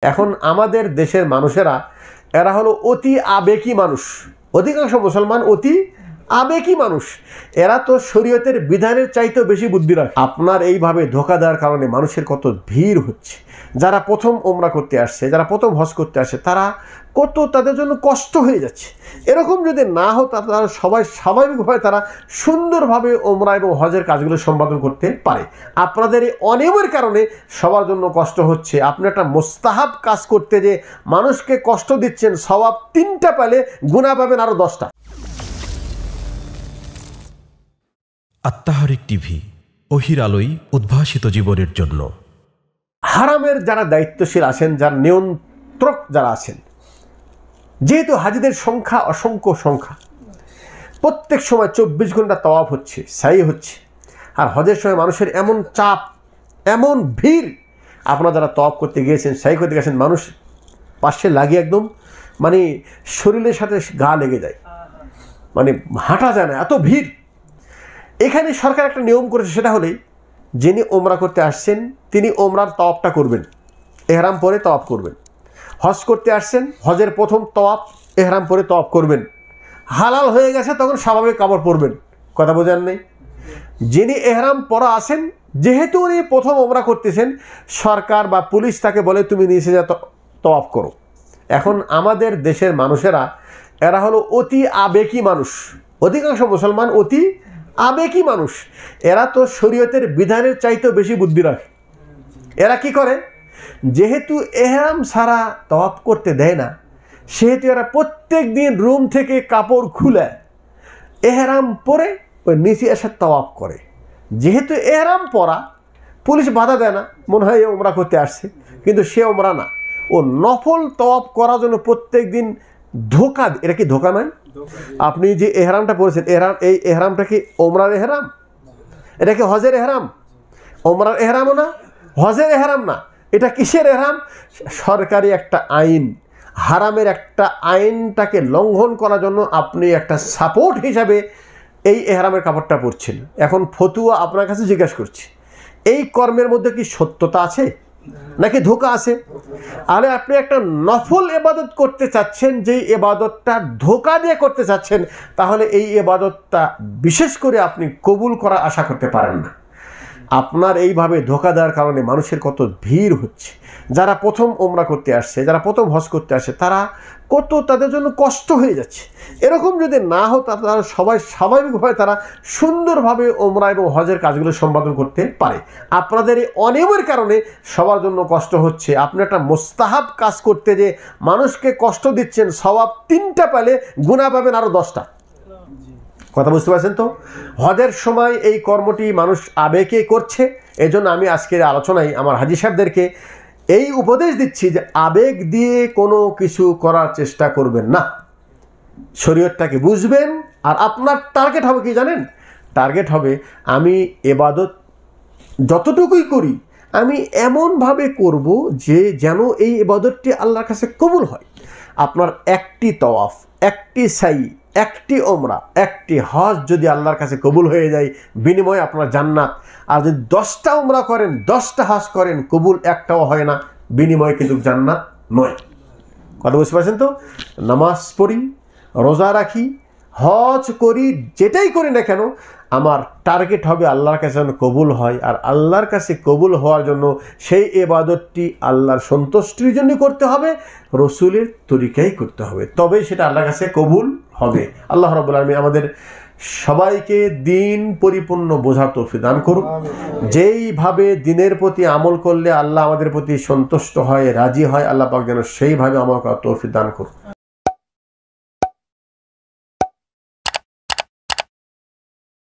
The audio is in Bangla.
এখন আমাদের দেশের মানুষেরা এরা হলো অতি আবেগী মানুষ। অধিকাংশ মুসলমান অতি আবেগী মানুষ। এরা তো শরীয়তের বিধানের চাইতেও বেশি বুদ্ধি রাখে। আপনার এইভাবে ধোঁকা দেওয়ার কারণে মানুষের কত ভিড় হচ্ছে। যারা প্রথম ওমরা করতে আসছে, যারা প্রথম হজ করতে আসছে, তারা কত তাদের জন্য কষ্ট হয়ে যাচ্ছে। এরকম যদি না হতো তারা সবাই স্বাভাবিকভাবে তারা সুন্দরভাবে ওমরা এবং হজের কাজগুলো সম্পাদন করতে পারে। আপনাদের এই অনিয়মের কারণে সবার জন্য কষ্ট হচ্ছে। আপনি একটা মোস্তাহাব কাজ করতে যে মানুষকে কষ্ট দিচ্ছেন, সওয়াব 3টা পেলে গুনাহ পাবেন আরো 10টা। আত্মাহারিক টিভি, ওহির আলোয় উদ্ভাসিত জীবনের জন্য। হারামের যারা দায়িত্বশীল আছেন, যারা নিয়ন্ত্রক যারা আছেন, যেহেতু হাজিদের সংখ্যা অসংখ্য সংখ্যা, প্রত্যেক সময় 24 ঘন্টা তাওয়াফ হচ্ছে, সাই হচ্ছে, আর হজের সময় মানুষের এমন চাপ, এমন ভিড়, আপনারা যারা তাওয়াফ করতে গিয়েছেন, সাই করতে গেছেন, মানুষ পাশে লাগিয়ে একদম মানে শরীরের সাথে গা লেগে যায়, মানে হাঁটা যায় না, এত ভিড়। এখানে সরকার একটা নিয়ম করেছে, সেটা হলেই যিনি ওমরা করতে আসছেন তিনি ওমরার তাওয়াফটা করবেন, এহরাম পরে তাওয়াফ করবেন। হজ করতে আসছেন, হজের প্রথম তাওয়াফ এহরাম পরে তাওয়াফ করবেন। হালাল হয়ে গেছে তখন স্বাভাবিক কাপড় পরবেন। কথা বোঝার নেই? যিনি এহরাম পরা আছেন, যেহেতু উনি প্রথম ওমরা করতেছেন, সরকার বা পুলিশ তাকে বলে তুমি নিচে যা তাওয়াফ করো। এখন আমাদের দেশের মানুষেরা এরা হলো অতি আবেগী মানুষ। অধিকাংশ মুসলমান অতি আবেগী মানুষ। এরা তো শরীয়তের বিধানের চাইতেও বেশি বুদ্ধি রাখে। এরা কি করে, যেহেতু এহরাম ছাড়া তাওয়াফ করতে দেয় না, সেহেতু এরা প্রত্যেক দিন রুম থেকে কাপড় খুলে এহরাম পরে ওই নিচে এসে তাওয়াফ করে। যেহেতু এহরাম পরা, পুলিশ বাধা দেয় না, মনে হয় ওমরা করতে আসছে, কিন্তু সে ওমরা না, ও নফল তাওয়াফ করার জন্য প্রত্যেক দিন ধোকা। এটা কি ধোকা নয়? আপনি যে এহরামটা পরেছেন, এই এহরামটা কি ওমরার এহরাম? এটা কি হজের এহরাম? ওমরার এহরামও না, হজের এহরাম না। এটা কিসের এহরাম? সরকারি একটা আইন, হারামের একটা আইনটাকে লঙ্ঘন করার জন্য আপনি একটা সাপোর্ট হিসাবে এই এহরামের কাপড়টা পরছেন। এখন ফতুয়া আপনার কাছে জিজ্ঞাসা করছি, এই কর্মের মধ্যে কি সত্যতা আছে নাকি ধোঁকা আছে? আরে আপনি একটা নফল এবাদত করতে চাচ্ছেন, যেই এবাদতটা ধোঁকা দিয়ে করতে চাচ্ছেন, তাহলে এই এবাদতটা বিশেষ করে আপনি কবুল করার আশা করতে পারেন না। আপনার এইভাবে ধোঁকা দেওয়ার কারণে মানুষের কত ভিড় হচ্ছে। যারা প্রথম ওমরা করতে আসছে, যারা প্রথম হজ করতে আসছে, তারা কত তাদের জন্য কষ্ট হয়ে যাচ্ছে। এরকম যদি না হতো তারা সবাই স্বাভাবিকভাবে তারা সুন্দরভাবে ওমরা এবং হজের কাজগুলো সম্পাদন করতে পারে। আপনাদের এই অনিয়মের কারণে সবার জন্য কষ্ট হচ্ছে। আপনি একটা মোস্তাহাব কাজ করতে যে মানুষকে কষ্ট দিচ্ছেন, সওয়াব 3টা পেলে গুনাহ পাবেন আরো 10টা। কথা বুঝতে পারছেন তো? হজের সময় এই কর্মটি মানুষ আবেগে করছে। এজন্য আমি আজকের আলোচনায় আমার হাজী সাহেবদেরকে এই উপদেশ দিচ্ছি যে আবেগ দিয়ে কোনো কিছু করার চেষ্টা করবেন না। শরীয়তটাকে বুঝবেন। আর আপনার টার্গেট হবে কি জানেন? টার্গেট হবে আমি এবাদত যতটুকুই করি আমি এমনভাবে করব যে যেন এই ইবাদতটি আল্লাহর কাছে কবুল হয়। আপনার একটি তাওয়াফ, একটি সাই, একটি ওমরা, একটি হজ যদি আল্লাহর কাছে কবুল হয়ে যায়, বিনিময়ে আপনার জান্নাত। আর যদি 10টা ওমরা করেন, 10টা হজ করেন, কবুল একটাও হয় না, বিনিময়ে কিন্তু জান্নাত নয়। কথা বুঝতে পারছেন তো? নামাজ পড়ি, রোজা রাখি, হজ করি, যেটাই করি না কেন, আমার টার্গেট হবে আল্লাহর কাছে যেন কবুল হয়। আর আল্লাহর কাছে কবুল হওয়ার জন্য সেই ইবাদতটি আল্লাহর সন্তুষ্টির জন্য করতে হবে, রসুলের তরিকায় করতে হবে, তবেই সেটা আল্লাহর কাছে কবুল হবে। আল্লাহ রাব্বুল আলামিন আমাদের সবাইকে দিন পরিপূর্ণ বোঝার তৌফিক দান করুন। যেইভাবে দিনের প্রতি আমল করলে আল্লাহ আমাদের প্রতি সন্তুষ্ট হয়, রাজি হয়, আল্লাহ পাক যেন সেইভাবে আমল করার তৌফিক দান করুন।